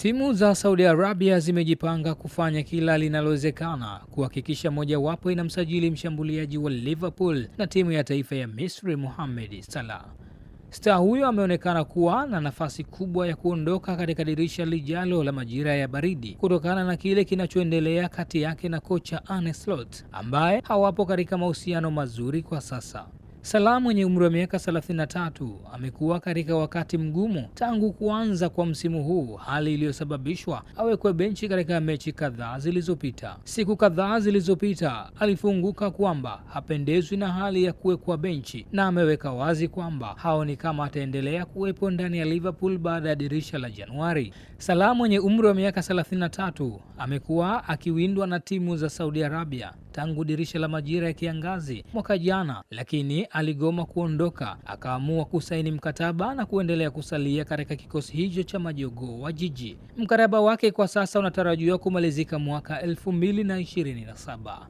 Timu za Saudi Arabia zimejipanga kufanya kila linalowezekana kuhakikisha mojawapo inamsajili mshambuliaji wa Liverpool na timu ya taifa ya Misri Mohamed Salah. Star huyo ameonekana kuwa na nafasi kubwa ya kuondoka katika dirisha lijalo la majira ya baridi kutokana na kile kinachoendelea kati yake na kocha Arne Slot ambaye hawapo katika mahusiano mazuri kwa sasa. Salah mwenye umri wa miaka 33 amekuwa katika wakati mgumu tangu kuanza kwa msimu huu, hali iliyosababishwa awekwe benchi katika mechi kadhaa zilizopita. Siku kadhaa zilizopita alifunguka kwamba hapendezwi na hali ya kuwekwa benchi na ameweka wazi kwamba haoni kama ataendelea kuwepo ndani ya Liverpool baada ya dirisha la Januari. Salah mwenye umri wa miaka 33 amekuwa akiwindwa na timu za Saudi Arabia tangu dirisha la majira ya kiangazi mwaka jana, lakini aligoma kuondoka, akaamua kusaini mkataba na kuendelea kusalia katika kikosi hicho cha majogoo wa jiji. Mkataba wake kwa sasa unatarajiwa kumalizika mwaka 2027.